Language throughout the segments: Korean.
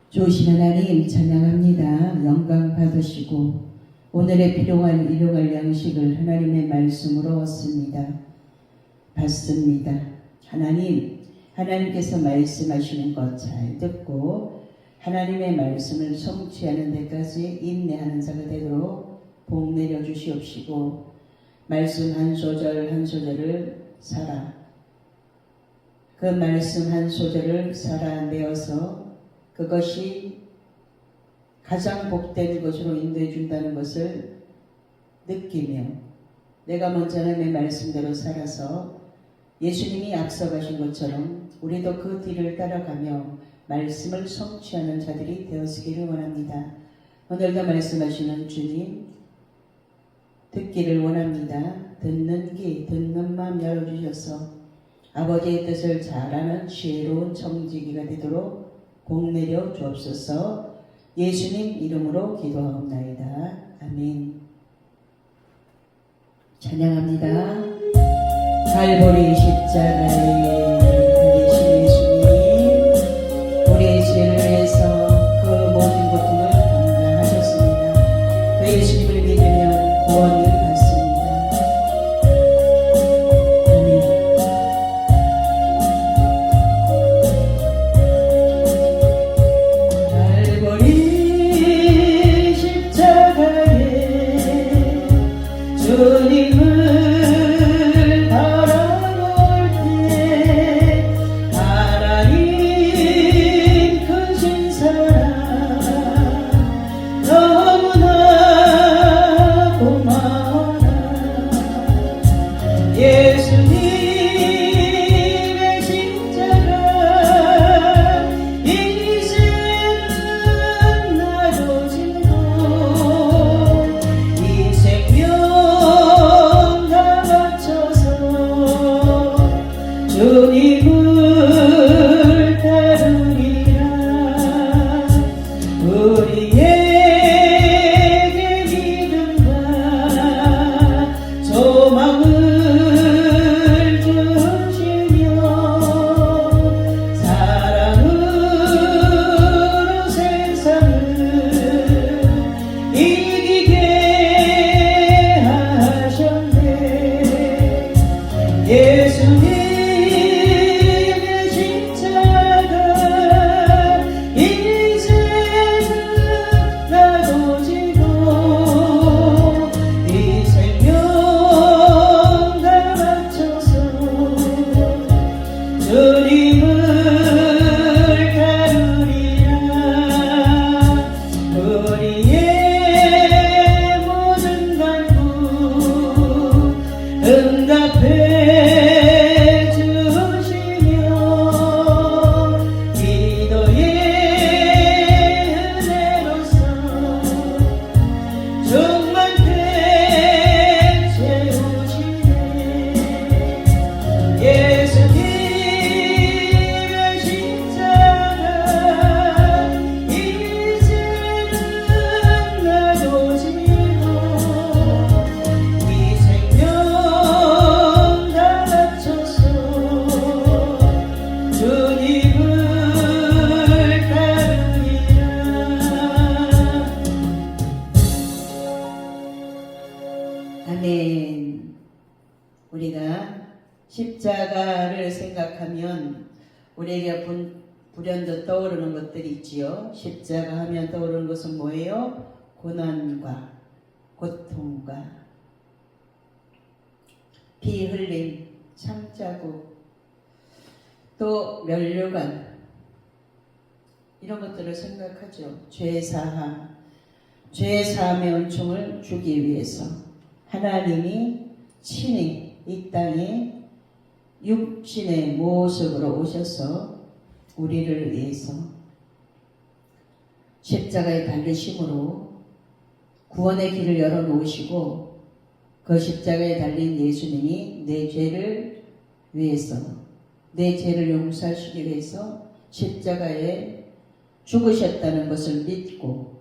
좋으신 하나님 찬양합니다. 영광 받으시고 오늘의 필요한 일용할 양식을 하나님의 말씀으로 얻습니다. 받습니다. 하나님께서 말씀하시는 것 잘 듣고 하나님의 말씀을 성취하는 데까지 인내하는 자가 되도록 복 내려 주시옵시고 말씀 한 소절 한 소절을 살아 그 말씀 한 소절을 살아내어서 그것이 가장 복된 것으로 인도해 준다는 것을 느끼며 내가 먼저 하나님의 말씀대로 살아서 예수님이 앞서가신 것처럼 우리도 그 뒤를 따라가며 말씀을 성취하는 자들이 되었기를 원합니다. 오늘도 말씀하시는 주님 듣기를 원합니다. 듣는 마음 열어주셔서 아버지의 뜻을 잘 아는 지혜로운 청지기가 되도록 복 내려 주옵소서. 예수님 이름으로 기도하옵나이다. 아멘. 찬양합니다. 갈보리 십자가에 달리신 예수님, 우리의 죄를 위해서 그 모든 고통을 감당하셨습니다. 그 예수님을 믿으면 구원을 받습니다. 아멘. 갈보리 십자가에 주님을 주님을 따르리라. 우리에게 믿음과 소망을 주시며 사랑으로 세상을 이기게 하셨네. 예수님 응답해 주시며 기도의 은혜로서 충만케 채우시네. 예수님의 십자가 이제는 나도 지고 이 생명 아멘. 우리가 십자가를 생각하면 우리에게 불현듯 떠오르는 것들이 있지요. 십자가 하면 떠오르는 것은 뭐예요? 고난과 고통과 피 흘림, 창자국, 또 면류관 이런 것들을 생각하죠. 죄사함의 은총을 주기 위해서 하나님이 친히 이 땅에 육신의 모습으로 오셔서 우리를 위해서 십자가에 달리심으로 구원의 길을 열어놓으시고 그 십자가에 달린 예수님이 내 죄를 위해서 내 죄를 용서하시기 위해서 십자가에 죽으셨다는 것을 믿고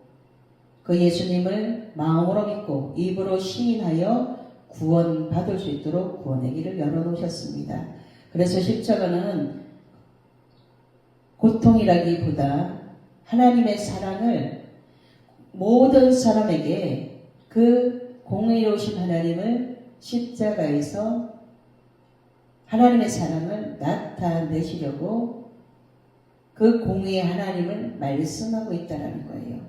그 예수님을 마음으로 믿고 입으로 시인하여 구원받을 수 있도록 구원의 길을 열어놓으셨습니다. 그래서 십자가는 고통이라기보다 하나님의 사랑을 모든 사람에게 그 공의로우신 하나님을 십자가에서 하나님의 사랑을 나타내시려고 그 공의의 하나님을 말씀하고 있다는 거예요.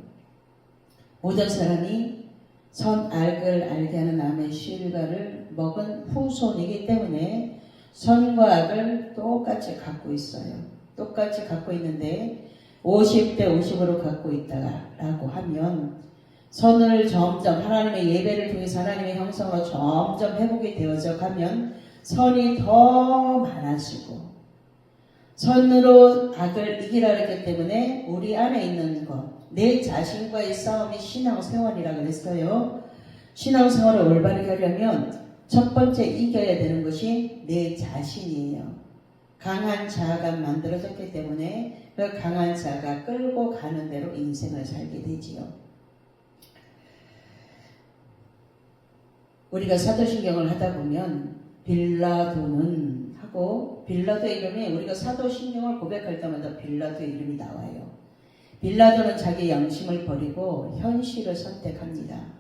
모든 사람이 선악을 알게 하는 암의 실과를 먹은 후손이기 때문에 선과 악을 똑같이 갖고 있어요. 똑같이 갖고 있는데 50대 50으로 갖고 있다라고 하면 선을 점점 하나님의 예배를 통해서 하나님의 형상으로 점점 회복이 되어져 가면 선이 더 많아지고 선으로 악을 이기라 그랬기 때문에 우리 안에 있는 것, 내 자신과의 싸움이 신앙생활이라고 그랬어요. 신앙생활을 올바르게 하려면 첫 번째 이겨야 되는 것이 내 자신이에요. 강한 자아가 만들어졌기 때문에 그 강한 자아가 끌고 가는 대로 인생을 살게 되지요. 우리가 사도신경을 하다 보면 빌라도는 하고 빌라도의 이름이 우리가 사도신경을 고백할 때마다 빌라도의 이름이 나와요. 빌라도는 자기 양심을 버리고 현실을 선택합니다.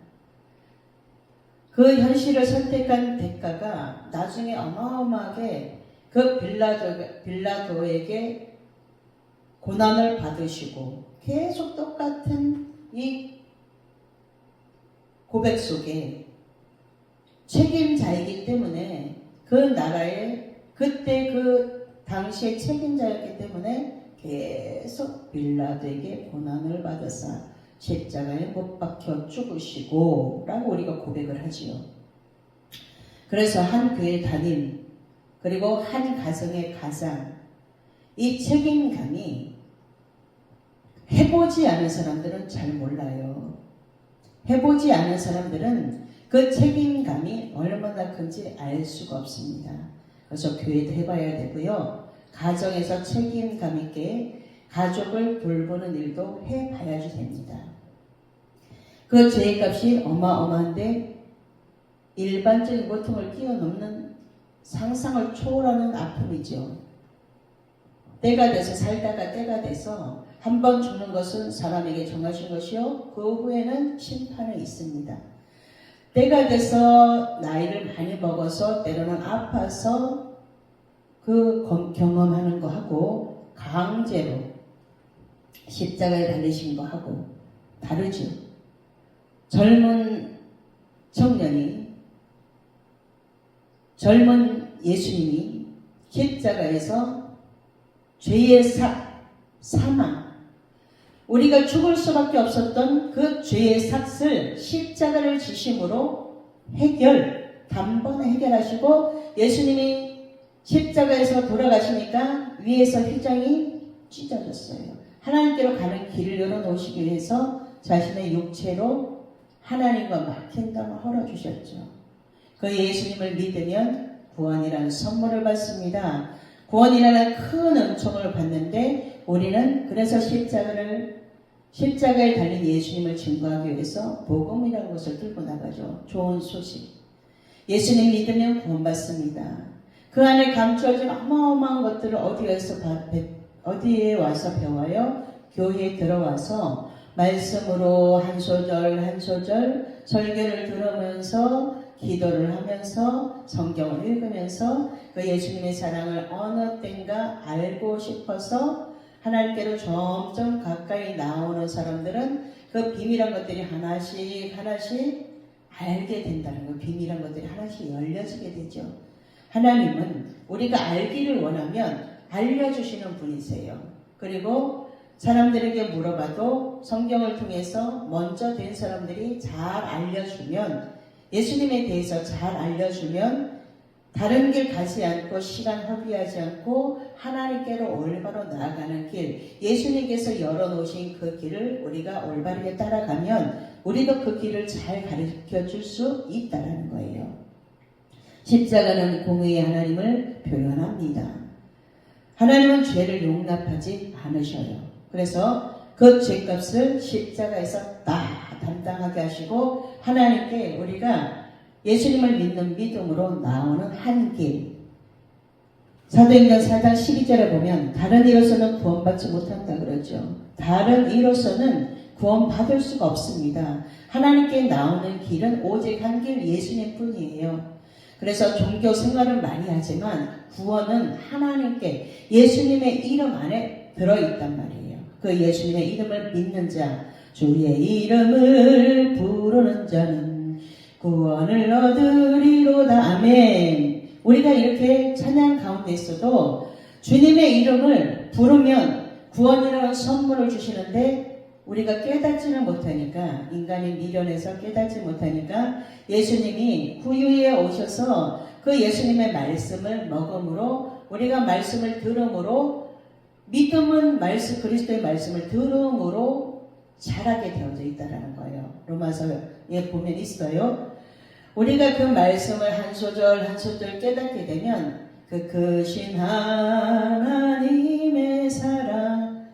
그 현실을 선택한 대가가 나중에 어마어마하게 그 빌라도에게 고난을 받으시고 계속 똑같은 이 고백 속에 책임자이기 때문에 그 나라의 그때 그 당시의 책임자였기 때문에 계속 빌라도에게 고난을 받아서 십자가에 못 박혀 죽으시고 라고 우리가 고백을 하지요. 그래서 한 교회 담임 그리고 한 가정의 가장 이 책임감이 해보지 않은 사람들은 잘 몰라요. 해보지 않은 사람들은 그 책임감이 얼마나 큰지 알 수가 없습니다. 그래서 교회도 해봐야 되고요. 가정에서 책임감 있게 가족을 돌보는 일도 해봐야지 됩니다. 그 죄값이 어마어마한데 일반적인 고통을 뛰어넘는 상상을 초월하는 아픔이죠. 때가 돼서 살다가 때가 돼서 한 번 죽는 것은 사람에게 정하신 것이요. 그 후에는 심판이 있습니다. 때가 돼서 나이를 많이 먹어서 때로는 아파서 그 경험하는 거 하고 강제로 십자가에 달리신 거 하고 다르죠. 젊은 청년이 젊은 예수님이 십자가에서 죄의 사망 우리가 죽을 수밖에 없었던 그 죄의 삭을 십자가를 지심으로 단번에 해결하시고 예수님이 십자가에서 돌아가시니까 위에서 휘장이 찢어졌어요. 하나님께로 가는 길을 열어놓으시기 위해서 자신의 육체로 하나님과 막힌 땅을 헐어주셨죠. 그 예수님을 믿으면 구원이라는 선물을 받습니다. 구원이라는 큰 은총을 받는데 우리는 그래서 십자가에 달린 예수님을 증거하기 위해서 복음이라는 것을 들고 나가죠. 좋은 소식. 예수님 믿으면 구원받습니다. 그 안에 감추어진 어마어마한 것들을 어디에 와서 배워요? 교회에 들어와서 말씀으로 한 소절 한 소절 설교를 들으면서 기도를 하면서 성경을 읽으면서 그 예수님의 사랑을 어느 땐가 알고 싶어서 하나님께로 점점 가까이 나오는 사람들은 그 비밀한 것들이 하나씩 알게 된다는 거. 비밀한 것들이 하나씩 열려지게 되죠. 하나님은 우리가 알기를 원하면 알려주시는 분이세요. 그리고 사람들에게 물어봐도 성경을 통해서 먼저 된 사람들이 잘 알려주면 예수님에 대해서 잘 알려주면 다른 길 가지 않고 시간 허비하지 않고 하나님께로 올바로 나아가는 길 예수님께서 열어놓으신 그 길을 우리가 올바르게 따라가면 우리도 그 길을 잘 가르쳐줄 수 있다는 거예요. 십자가는 공의의 하나님을 표현합니다. 하나님은 죄를 용납하지 않으셔요. 그래서 그 죄값을 십자가에서 다 담당하게 하시고 하나님께 우리가 예수님을 믿는 믿음으로 나오는 한 길 사도행전 4장 12절에 보면 다른 이로서는 구원받지 못한다 그러죠. 다른 이로서는 구원받을 수가 없습니다. 하나님께 나오는 길은 오직 한 길 예수님 뿐이에요. 그래서 종교 생활을 많이 하지만 구원은 하나님께 예수님의 이름 안에 들어있단 말이에요. 그 예수님의 이름을 믿는 자, 주의 이름을 부르는 자는 구원을 얻으리로다. 아멘. 우리가 이렇게 찬양 가운데 있어도 주님의 이름을 부르면 구원이라는 선물을 주시는데 우리가 깨닫지는 못하니까, 인간이 미련해서 깨닫지 못하니까 예수님이 구유에 오셔서 그 예수님의 말씀을 먹음으로, 우리가 말씀을 들음으로, 믿음은 그리스도의 말씀을 들음으로 자라게 되어져 있다는 거예요. 로마서에 보면 있어요. 우리가 그 말씀을 한 소절 한 소절 깨닫게 되면 그 크신 하나님의 사랑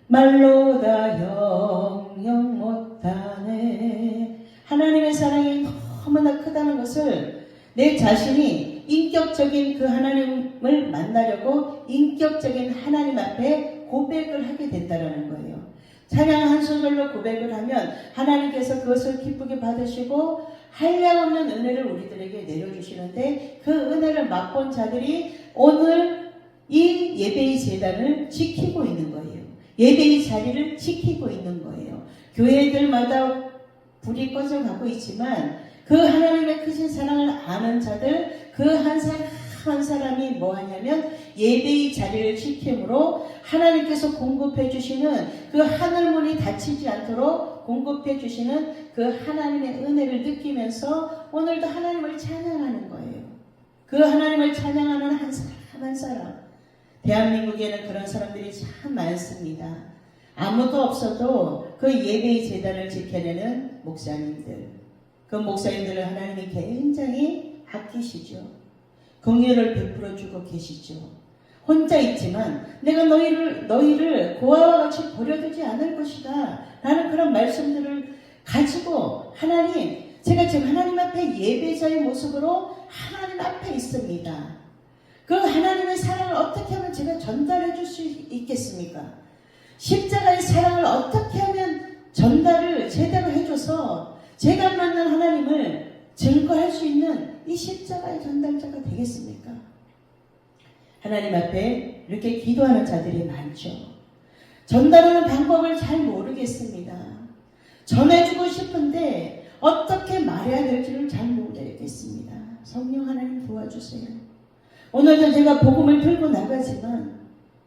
말로 다 형용 못하네. 하나님의 사랑이 너무나 크다는 것을 내 자신이 인격적인 그 하나님을 만나려고 인격적인 하나님 앞에 고백을 하게 된다는 거예요. 찬양 한 소절로 고백을 하면 하나님께서 그것을 기쁘게 받으시고 한량없는 은혜를 우리들에게 내려주시는데, 그 은혜를 맛본 자들이 오늘 이 예배의 제단을 지키고 있는 거예요. 예배의 자리를 지키고 있는 거예요. 교회들마다 불이 꺼져가고 있지만 그 하나님의 크신 사랑을 아는 자들, 그 한 사람 한 사람이 뭐 하냐면 예배의 자리를 지킴으로 하나님께서 공급해 주시는 그 하늘문이 닫히지 않도록 공급해 주시는 그 하나님의 은혜를 느끼면서 오늘도 하나님을 찬양하는 거예요. 그 하나님을 찬양하는 한 사람 한 사람. 대한민국에는 그런 사람들이 참 많습니다. 아무도 없어도 그 예배의 제단을 지켜내는 목사님들, 그 목사님들을 하나님이 굉장히 아끼시죠. 긍휼을 베풀어주고 계시죠. 혼자 있지만 내가 너희를 고아와 같이 버려두지 않을 것이다 라는 그런 말씀들을 가지고, 하나님, 제가 지금 하나님 앞에 예배자의 모습으로 하나님 앞에 있습니다. 그 하나님의 사랑을 어떻게 하면 제가 전달해 줄 수 있겠습니까? 십자가의 사랑을 어떻게 하면 전달을 제대로 해줘서 제가 만난 하나님을 증거할 수 있는 이 십자가의 전달자가 되겠습니까? 하나님 앞에 이렇게 기도하는 자들이 많죠. 전달하는 방법을 잘 모르겠습니다. 전해주고 싶은데 어떻게 말해야 될지를 잘 모르겠습니다. 성령 하나님 도와주세요. 오늘도 제가 복음을 들고 나가지만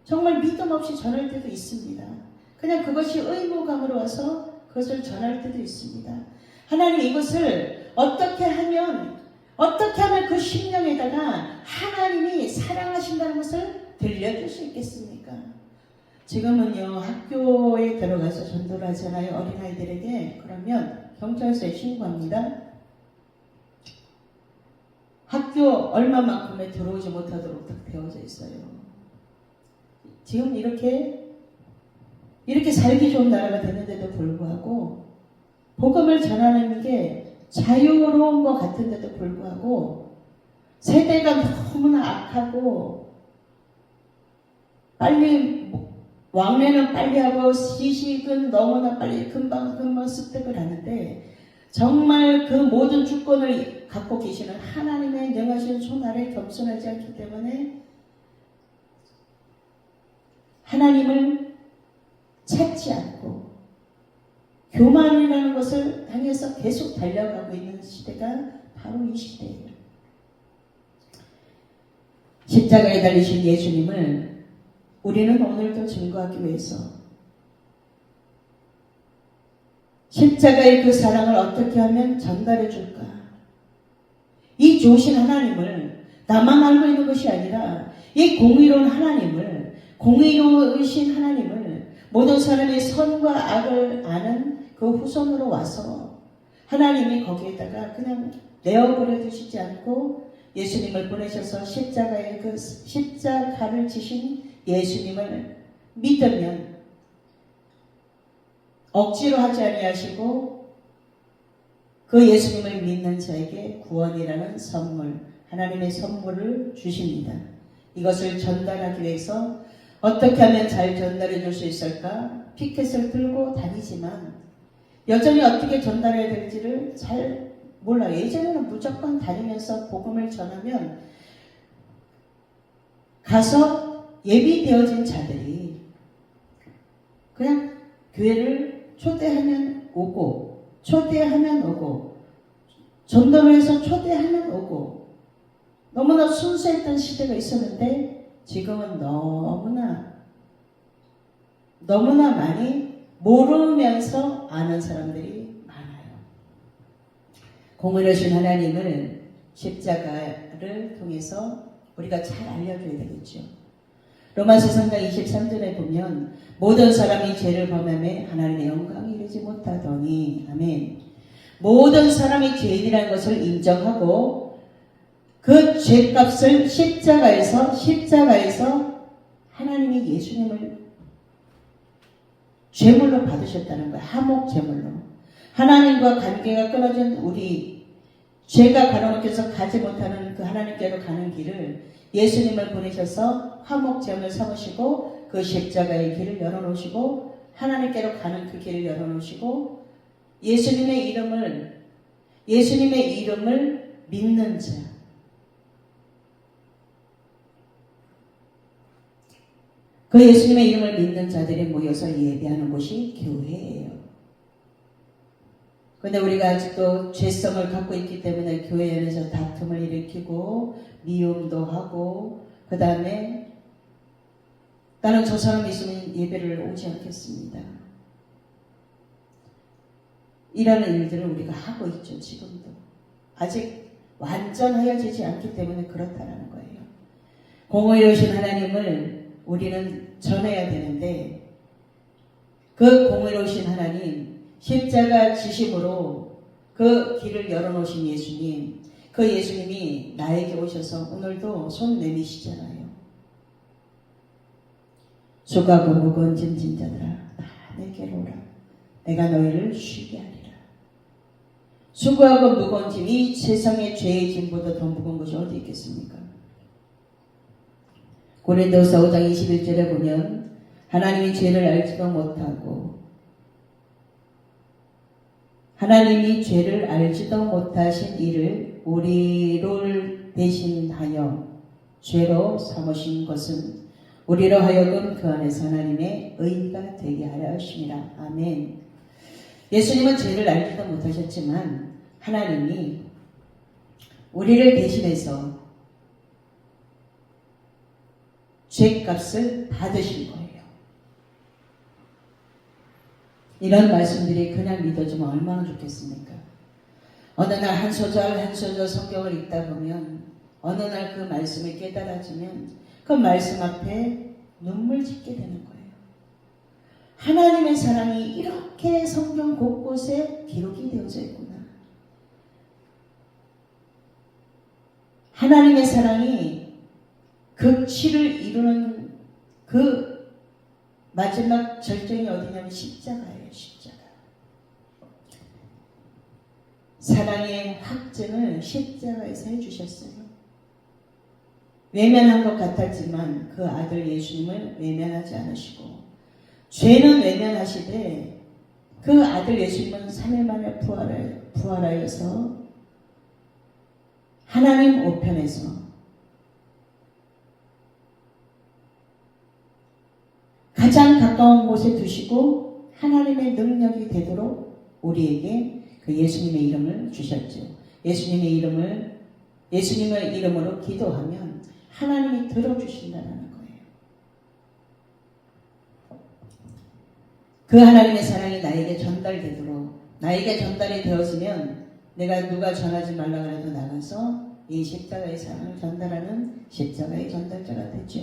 정말 믿음 없이 전할 때도 있습니다. 그냥 그것이 의무감으로 와서 그것을 전할 때도 있습니다. 하나님, 이것을 어떻게 하면 그 심령에다가 하나님이 사랑하신다는 것을 들려줄 수 있겠습니까? 지금은요, 학교에 들어가서 전도를 하잖아요, 어린아이들에게. 그러면 경찰서에 신고합니다. 학교 얼마만큼에 들어오지 못하도록 딱 되어져 있어요. 지금 이렇게 살기 좋은 나라가 되는데도 불구하고 복음을 전하는 게 자유로운 것 같은데도 불구하고 세대가 너무나 악하고, 빨리 왕래는 빨리 하고 시식은 너무나 빨리 금방 습득을 하는데, 정말 그 모든 주권을 갖고 계시는 하나님의 능하신 손 아래 겸손하지 않기 때문에 하나님을 찾지 않고 교만이라는 것을 향해서 계속 달려가고 있는 시대가 바로 이 시대예요. 십자가에 달리신 예수님을 우리는 오늘도 증거하기 위해서 십자가의 그 사랑을 어떻게 하면 전달해 줄까? 이 좋으신 하나님을 나만 알고 있는 것이 아니라 이 공의로운 하나님을, 공의로우신 하나님을 모든 사람의 선과 악을 아는 그 후손으로 와서 하나님이 거기에다가 그냥 내어버려 두시지 않고 예수님을 보내셔서 십자가를 지신 예수님을 믿으면 억지로 하지 아니하시고 그 예수님을 믿는 자에게 구원이라는 선물, 하나님의 선물을 주십니다. 이것을 전달하기 위해서 어떻게 하면 잘 전달해 줄 수 있을까? 피켓을 들고 다니지만 여전히 어떻게 전달해야 될지를 잘 몰라요. 예전에는 무조건 다니면서 복음을 전하면 가서 예비되어진 자들이 그냥 교회를 초대하면 오고 전도를 해서 초대하면 오고 너무나 순수했던 시대가 있었는데 지금은 너무나 많이 모르면서 아는 사람들이 많아요. 공의로우신 하나님을 십자가를 통해서 우리가 잘 알려줘야 되겠죠. 로마서 3장 23절에 보면 모든 사람이 죄를 범하며 하나님의 영광에 이르지 못하더니 아멘. 모든 사람이 죄인이라는 것을 인정하고 그 죄값을 십자가에서 하나님이 예수님을 제물로 받으셨다는 거예요. 화목 제물로. 하나님과 관계가 끊어진 우리 죄가 가로막혀서 가지 못하는 그 하나님께로 가는 길을 예수님을 보내셔서 화목 제물 삼으시고 그 십자가의 길을 열어놓으시고 하나님께로 가는 그 길을 열어놓으시고 예수님의 이름을 믿는 자, 그 예수님의 이름을 믿는 자들이 모여서 예배하는 곳이 교회예요. 그런데 우리가 아직도 죄성을 갖고 있기 때문에 교회 안에서 다툼을 일으키고 미움도 하고 그 다음에 나는 저 사람이 있으면 예배를 오지 않겠습니다. 이라는 일들을 우리가 하고 있죠. 지금도. 아직 완전하여지지 않기 때문에 그렇다는 거예요. 공의로우신 하나님을 우리는 전해야 되는데 그 공의로우신 하나님 십자가 지심으로 그 길을 열어놓으신 예수님, 그 예수님이 나에게 오셔서 오늘도 손 내미시잖아요. 수고하고 무거운 짐진 자들아 다 내게로 오라. 내가 너희를 쉬게 하리라. 수고하고 무거운 짐, 이 세상의 죄의 짐보다 더 무거운 것이 어디 있겠습니까? 고린도서 5장 21절에 보면 하나님이 죄를 알지도 못하고 하나님이 죄를 알지도 못하신 이를 우리를 대신하여 죄로 삼으신 것은 우리로 하여금 그 안에서 하나님의 의가 되게 하려 하심이라. 아멘. 예수님은 죄를 알지도 못하셨지만 하나님이 우리를 대신해서 죄값을 받으신 거예요. 이런 말씀들이 그냥 믿어주면 얼마나 좋겠습니까? 어느 날 한 소절 성경을 읽다 보면 어느 날 그 말씀을 깨달아지면 그 말씀 앞에 눈물 짓게 되는 거예요. 하나님의 사랑이 이렇게 성경 곳곳에 기록이 되어져 있구나. 하나님의 사랑이 극치를 이루는 그 마지막 절정이 어디냐면 십자가예요. 십자가. 사랑의 확증을 십자가에서 해주셨어요. 외면한 것 같았지만 그 아들 예수님을 외면하지 않으시고 죄는 외면하시되 그 아들 예수님은 3일 만에 부활하여서 하나님 우편에서 가장 가까운 곳에 두시고 하나님의 능력이 되도록 우리에게 그 예수님의 이름을 주셨죠. 예수님의 이름으로 기도하면 하나님이 들어주신다는 거예요. 그 하나님의 사랑이 나에게 전달되도록, 나에게 전달이 되어지면 내가 누가 전하지 말라고 해도 나가서 이 십자가의 사랑을 전달하는 십자가의 전달자가 되죠.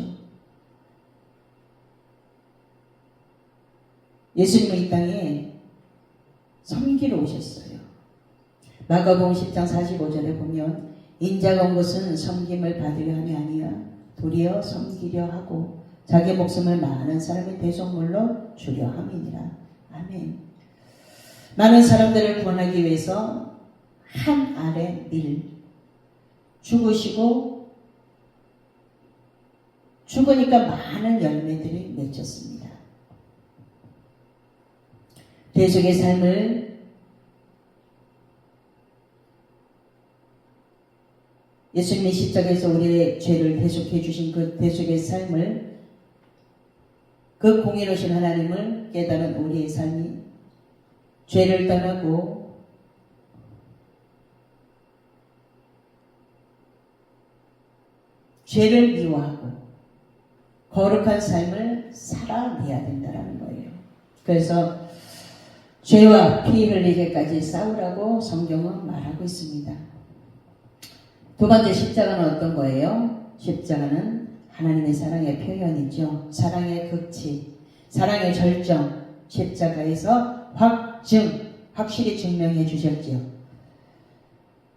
예수님은 이 땅에 섬기러 오셨어요. 마가복음 10장 45절에 보면 인자가 온 것은 섬김을 받으려 함이 아니라 도리어 섬기려 하고 자기 목숨을 많은 사람의 대속물로 주려 함이니라. 아멘. 많은 사람들을 구원하기 위해서 한 알의 밀 죽으시고 죽으니까 많은 열매들이 맺혔습니다. 대속의 삶을 예수님이 십자가에서 우리의 죄를 대속해 주신 그 대속의 삶을, 그 공의로우신 하나님을 깨달은 우리의 삶이 죄를 떠나고 죄를 미워하고 거룩한 삶을 살아내야 된다는 거예요. 그래서 죄와 피 흘리게까지 싸우라고 성경은 말하고 있습니다. 두 번째, 십자가는 어떤 거예요? 십자가는 하나님의 사랑의 표현이죠. 사랑의 극치, 사랑의 절정, 십자가에서 확실히 증명해 주셨죠.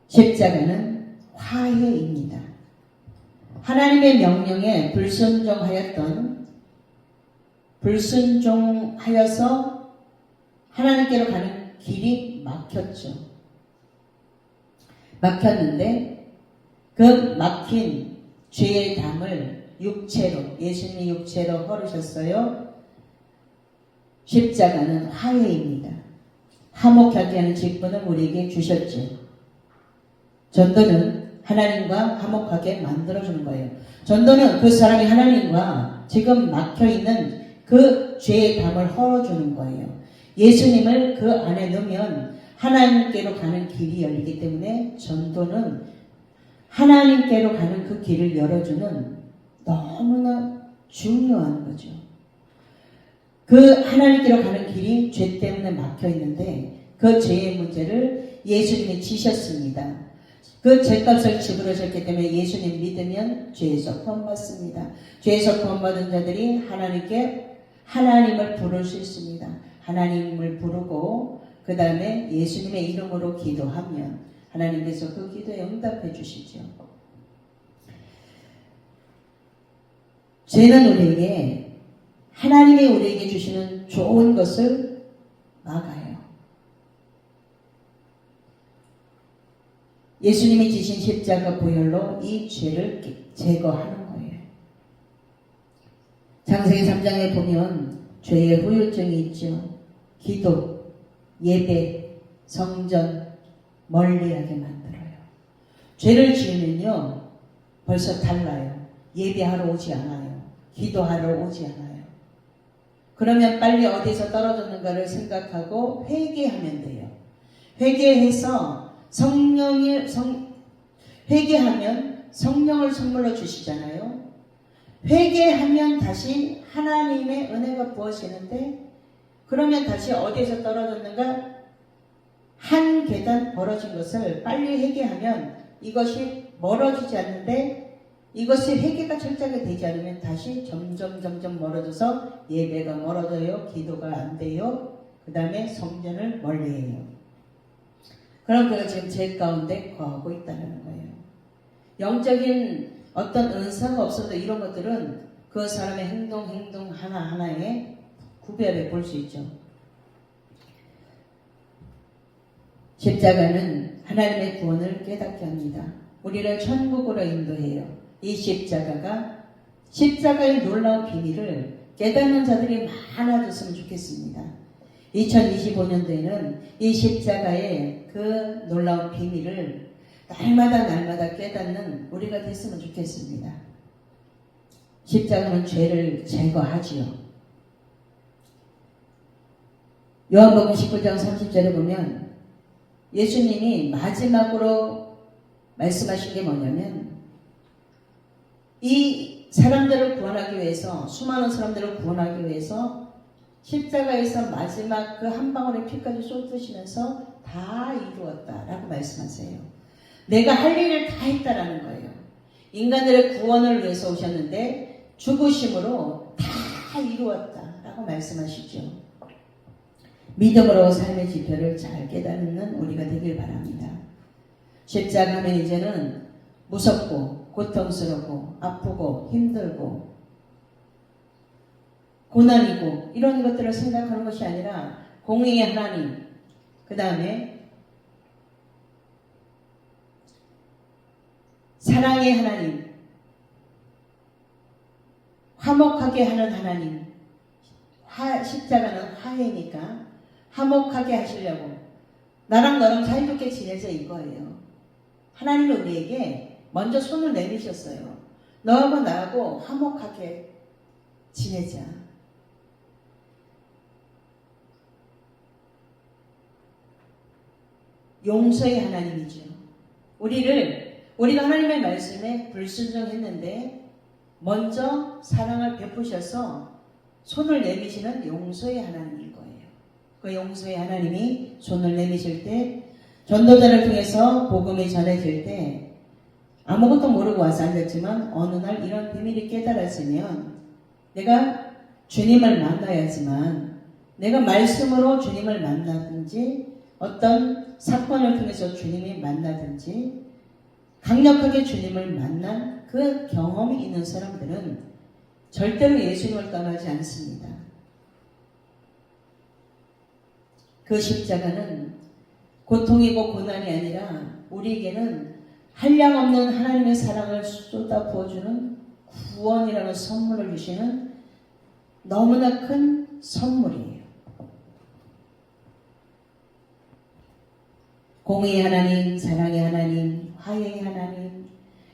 십자가는 화해입니다. 하나님의 명령에 불순종하여서 하나님께로 가는 길이 막혔죠. 막혔는데 그 막힌 죄의 담을 육체로, 예수님이 육체로 헐으셨어요. 십자가는 화해입니다. 화목하게 하는 직분을 우리에게 주셨죠. 전도는 하나님과 화목하게 만들어주는 거예요. 전도는 그 사람이 하나님과 지금 막혀있는 그 죄의 담을 헐어주는 거예요. 예수님을 그 안에 넣으면 하나님께로 가는 길이 열리기 때문에 전도는 하나님께로 가는 그 길을 열어주는 너무나 중요한 거죠. 그 하나님께로 가는 길이 죄 때문에 막혀 있는데 그 죄의 문제를 예수님이 지셨습니다. 그 죄값을 지불하셨기 때문에 예수님 믿으면 죄에서 구원받습니다. 죄에서 구원받은 자들이 하나님을 부를 수 있습니다. 하나님을 부르고 그 다음에 예수님의 이름으로 기도하면 하나님께서 그 기도에 응답해 주시죠. 죄는 우리에게, 하나님이 우리에게 주시는 좋은 것을 막아요. 예수님이 지신 십자가 보혈로 이 죄를 제거하는 거예요. 창세기 3장에 보면 죄의 후유증이 있죠. 기도, 예배, 성전 멀리하게 만들어요. 죄를 지으면요 벌써 달라요. 예배하러 오지 않아요. 기도하러 오지 않아요. 그러면 빨리 어디서 떨어졌는가를 생각하고 회개하면 돼요. 회개해서 회개하면 성령을 선물로 주시잖아요. 회개하면 다시 하나님의 은혜가 부어지는데, 그러면 다시 어디에서 떨어졌는가? 한 계단 벌어진 것을 빨리 회개하면 이것이 멀어지지 않는데, 이것이 회개가 철저하게 되지 않으면 다시 점점 멀어져서 예배가 멀어져요. 기도가 안 돼요. 그 다음에 성전을 멀리해요. 그럼 그가 지금 죄 가운데 거하고 있다는 거예요. 영적인 어떤 은사가 없어도 이런 것들은 그 사람의 행동 하나하나에 구별해 볼 수 있죠. 십자가는 하나님의 구원을 깨닫게 합니다. 우리를 천국으로 인도해요. 이 십자가의 놀라운 비밀을 깨닫는 자들이 많아졌으면 좋겠습니다. 2025년도에는 이 십자가의 그 놀라운 비밀을 날마다 깨닫는 우리가 됐으면 좋겠습니다. 십자가는 죄를 제거하지요. 요한복음 19장 30절에 보면 예수님이 마지막으로 말씀하신 게 뭐냐면, 이 사람들을 구원하기 위해서, 수많은 사람들을 구원하기 위해서 십자가에서 마지막 그 한 방울의 피까지 쏟으시면서 다 이루었다라고 말씀하세요. 내가 할 일을 다 했다라는 거예요. 인간들의 구원을 위해서 오셨는데 죽으심으로 다 이루었다라고 말씀하시죠. 믿음으로 삶의 지표를 잘 깨닫는 우리가 되길 바랍니다. 십자가 하면 이제는 무섭고 고통스럽고 아프고 힘들고 고난이고 이런 것들을 생각하는 것이 아니라 공의의 하나님, 그 다음에 사랑의 하나님, 화목하게 하는 하나님. 십자가는 화해니까 화목하게 하시려고 나랑 너랑 사이좋게 지내자 이거예요. 하나님은 우리에게 먼저 손을 내미셨어요. 너하고 나하고 화목하게 지내자. 용서의 하나님이죠. 우리가 하나님의 말씀에 불순종했는데 먼저 사랑을 베푸셔서 손을 내미시는 용서의 하나님일 거예요. 그 용서의 하나님이 손을 내미실 때 전도자를 통해서 복음이 전해질 때 아무것도 모르고 와서 앉았지만 어느 날 이런 비밀이 깨달았으면 내가 주님을 만나야지만 내가 말씀으로 주님을 만나든지 어떤 사건을 통해서 주님이 만나든지 강력하게 주님을 만난 그 경험이 있는 사람들은 절대로 예수님을 떠나지 않습니다. 그 십자가는 고통이고 고난이 아니라 우리에게는 한량없는 하나님의 사랑을 쏟아 부어주는 구원이라는 선물을 주시는 너무나 큰 선물이에요. 공의의 하나님, 사랑의 하나님, 화해의 하나님,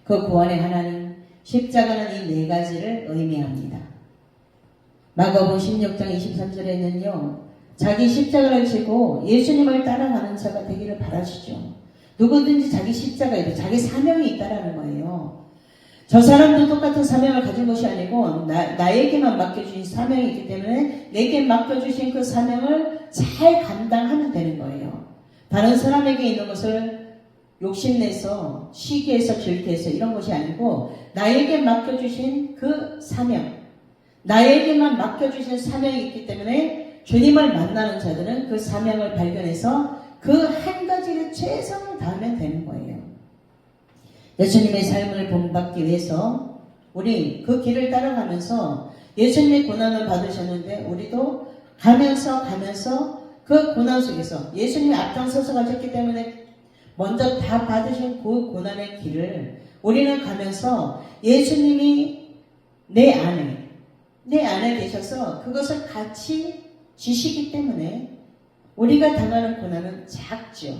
그 구원의 하나님, 십자가는 이 네 가지를 의미합니다. 마가복음 16장 23절에는요. 자기 십자가를 지고 예수님을 따라가는 자가 되기를 바라시죠. 누구든지 자기 십자가에 자기 사명이 있다라는 거예요. 저 사람도 똑같은 사명을 가진 것이 아니고 나에게만 맡겨주신 사명이 있기 때문에 내게 맡겨주신 그 사명을 잘 감당하면 되는 거예요. 다른 사람에게 있는 것을 욕심내서 시기해서 질투해서 이런 것이 아니고 나에게 맡겨주신 그 사명, 나에게만 맡겨주신 사명이 있기 때문에 주님을 만나는 자들은 그 사명을 발견해서 그 한 가지를 최선을 다하면 되는 거예요. 예수님의 삶을 본받기 위해서 우리 그 길을 따라가면서 예수님의 고난을 받으셨는데 우리도 가면서 그 고난 속에서 예수님이 앞장서서 가셨기 때문에 먼저 다 받으신 그 고난의 길을 우리는 가면서 예수님이 내 안에 계셔서 그것을 같이 지시기 때문에 우리가 당하는 고난은 작죠.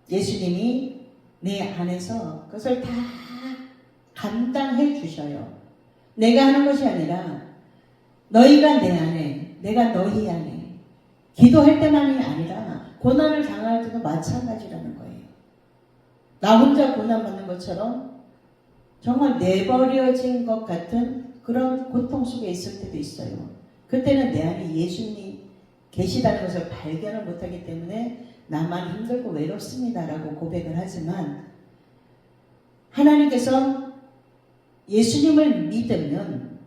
예수님이 내 안에서 그것을 다 감당해 주셔요. 내가 하는 것이 아니라 너희가 내 안에, 내가 너희 안에 기도할 때만이 아니라 고난을 당할 때도 마찬가지라는 거예요. 나 혼자 고난받는 것처럼 정말 내버려진 것 같은 그런 고통 속에 있을 때도 있어요. 그때는 내 안에 예수님이 계시다는 것을 발견을 못하기 때문에 나만 힘들고 외롭습니다라고 고백을 하지만 하나님께서 예수님을 믿으면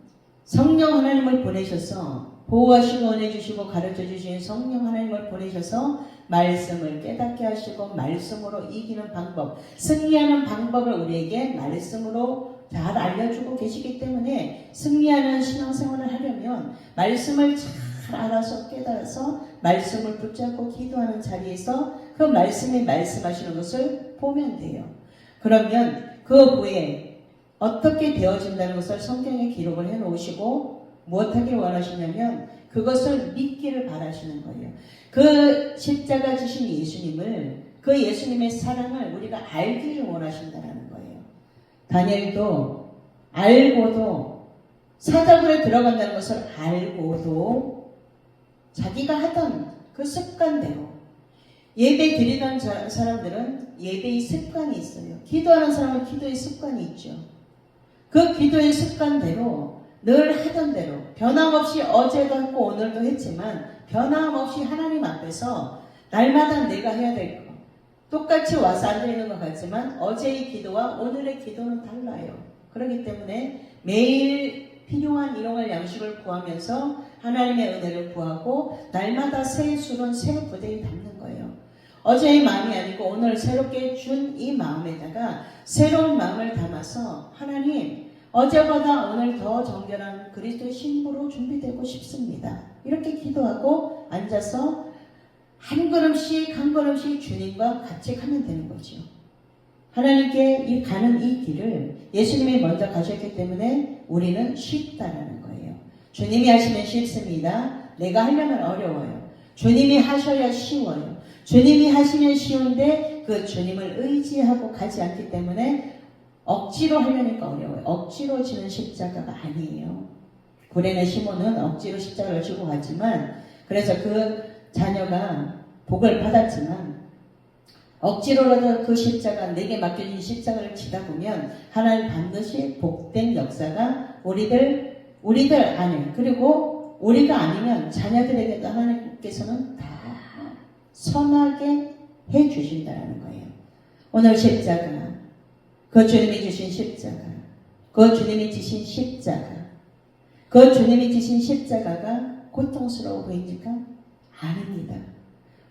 성령 하나님을 보내셔서 보호하시고 은혜주시고 가르쳐주신 성령 하나님을 보내셔서 말씀을 깨닫게 하시고 말씀으로 이기는 방법, 승리하는 방법을 우리에게 말씀으로 잘 알려주고 계시기 때문에 승리하는 신앙생활을 하려면 말씀을 잘 알아서 깨달아서 말씀을 붙잡고 기도하는 자리에서 그 말씀이 말씀하시는 것을 보면 돼요. 그러면 그 후에 어떻게 되어진다는 것을 성경에 기록을 해놓으시고 무엇하길 원하시냐면 그것을 믿기를 바라시는 거예요. 그 십자가 지신 예수님을, 그 예수님의 사랑을 우리가 알기를 원하신다는 거예요. 다니엘도 알고도 사자굴에 들어간다는 것을 알고도 자기가 하던 그 습관대로 예배 드리던 사람들은 예배의 습관이 있어요. 기도하는 사람은 기도의 습관이 있죠. 그 기도의 습관대로 늘 하던 대로 변함없이 어제도 했고 오늘도 했지만 변함없이 하나님 앞에서 날마다 내가 해야 될 것 똑같이 와서 앉아있는 것 같지만 어제의 기도와 오늘의 기도는 달라요. 그렇기 때문에 매일 필요한 일용할 양식을 구하면서 하나님의 은혜를 구하고 날마다 새 술은 새 부대에 담는 거예요. 어제의 마음이 아니고 오늘 새롭게 준 이 마음에다가 새로운 마음을 담아서 하나님 어제보다 오늘 더 정결한 그리스도의 신부로 준비되고 싶습니다. 이렇게 기도하고 앉아서 한 걸음씩 주님과 같이 가면 되는 거죠. 하나님께 가는 이 길을 예수님이 먼저 가셨기 때문에 우리는 쉽다라는 거예요. 주님이 하시면 쉽습니다. 내가 하려면 어려워요. 주님이 하셔야 쉬워요. 주님이 하시면 쉬운데 그 주님을 의지하고 가지 않기 때문에 억지로 하려니까 어려워요. 억지로 지는 십자가가 아니에요. 구레네 시몬은 억지로 십자가를 지고 갔지만, 그래서 그 자녀가 복을 받았지만, 억지로라도 그 십자가, 내게 맡겨진 십자가를 지다 보면 하나님 반드시 복된 역사가 우리들 안에, 그리고 우리가 아니면 자녀들에게도 하나님께서는 다 선하게 해 주신다는 거예요. 오늘 십자가, 그 주님이 주신 십자가, 그 주님이 지신 십자가, 그 주님이 지신 십자가가 고통스러워 보입니까? 아닙니다.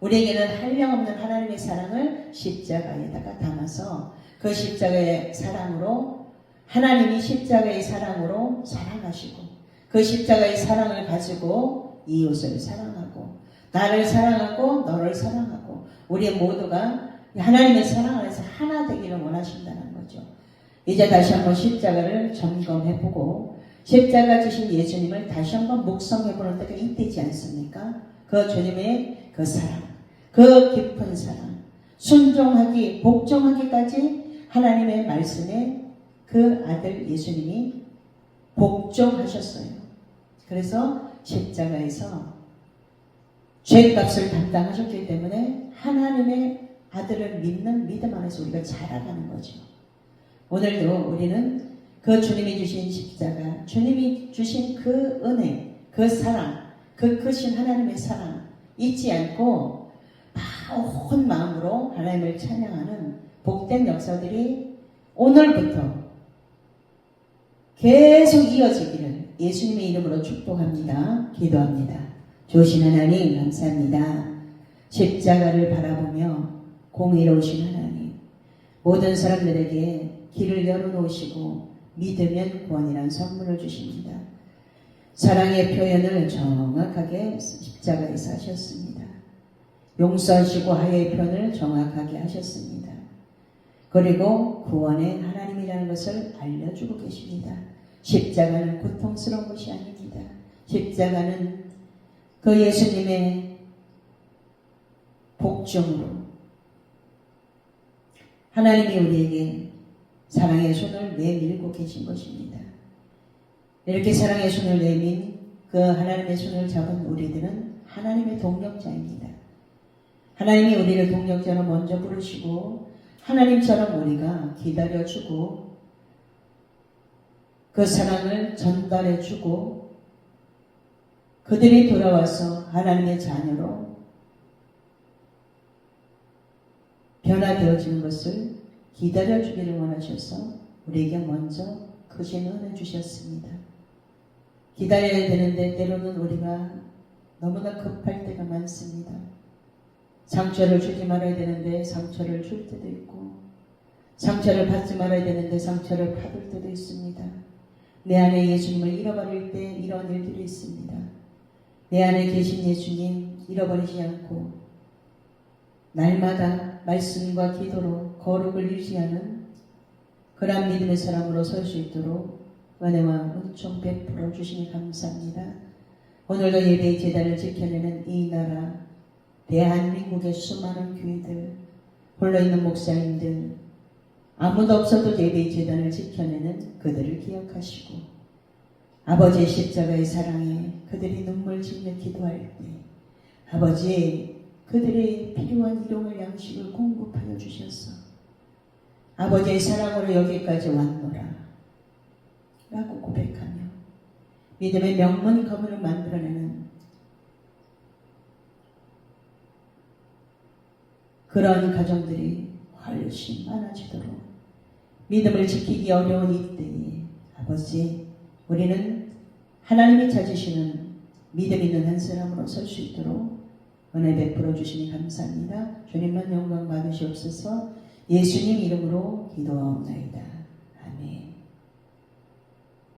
우리에게는 한량없는 하나님의 사랑을 십자가에다가 담아서 그 십자가의 사랑으로, 하나님이 십자가의 사랑으로 사랑하시고, 그 십자가의 사랑을 가지고 이웃을 사랑하고, 나를 사랑하고 너를 사랑하고, 우리 모두가 하나님의 사랑 안에서 하나 되기를 원하신다는 거죠. 이제 다시 한번 십자가를 점검해보고 십자가 주신 예수님을 다시 한번 묵상해보는 때가 이때지 않습니까? 그 주님의 그 사랑, 그 깊은 사랑, 순종하기, 복종하기까지 하나님의 말씀에 그 아들 예수님이 복종하셨어요. 그래서 십자가에서 죄값을 담당하셨기 때문에 하나님의 아들을 믿는 믿음 안에서 우리가 자라가는 거죠. 오늘도 우리는 그 주님이 주신 십자가, 주님이 주신 그 은혜, 그 사랑, 그 크신 하나님의 사랑 잊지 않고 온 마음으로 하나님을 찬양하는 복된 역사들이 오늘부터 계속 이어지기를 예수님의 이름으로 축복합니다. 기도합니다. 좋으신 하나님 감사합니다. 십자가를 바라보며 공의로우신 하나님, 모든 사람들에게 길을 열어놓으시고 믿으면 구원이라는 선물을 주십니다. 사랑의 표현을 정확하게 십자가에서 하셨습니다. 용서하시고 화해의 표현을 정확하게 하셨습니다. 그리고 구원의 하나님이라는 것을 알려주고 계십니다. 십자가는 고통스러운 것이 아닙니다. 십자가는 그 예수님의 복종으로 하나님이 우리에게 사랑의 손을 내밀고 계신 것입니다. 이렇게 사랑의 손을 내민 그 하나님의 손을 잡은 우리들은 하나님의 동력자입니다. 하나님이 우리를 동력자로 먼저 부르시고 하나님처럼 우리가 기다려주고 그 사랑을 전달해주고 그들이 돌아와서 하나님의 자녀로 변화되어지는 것을 기다려주기를 원하셔서 우리에게 먼저 크신 은혜 주셨습니다. 기다려야 되는데 때로는 우리가 너무나 급할 때가 많습니다. 상처를 주지 말아야 되는데 상처를 줄 때도 있고, 상처를 받지 말아야 되는데 상처를 받을 때도 있습니다. 내 안에 예수님을 잃어버릴 때 이런 일들이 있습니다. 내 안에 계신 예수님 잃어버리지 않고 날마다 말씀과 기도로 거룩을 유지하는 그러한 믿음의 사람으로 설 수 있도록 은혜와 은총 베풀어 주시니 감사합니다. 오늘도 예배의 제단을 지켜내는 이 나라 대한민국의 수많은 교회들, 홀로 있는 목사님들, 아무도 없어도 예배의 제단을 지켜내는 그들을 기억하시고 아버지의 십자가의 사랑에 그들이 눈물 짓며 기도할 때 아버지 그들의 필요한 일용할 양식을 공급하여 주셔서 아버지의 사랑으로 여기까지 왔노라 라고 고백하며 믿음의 명문 가문을 만들어내는 그런 가정들이 훨씬 많아지도록 믿음을 지키기 어려운 이때에 아버지 우리는 하나님이 찾으시는 믿음 있는 한 사람으로 설 수 있도록 은혜 베풀어 주시니 감사합니다. 주님만 영광 받으시옵소서. 예수님 이름으로 기도하옵나이다.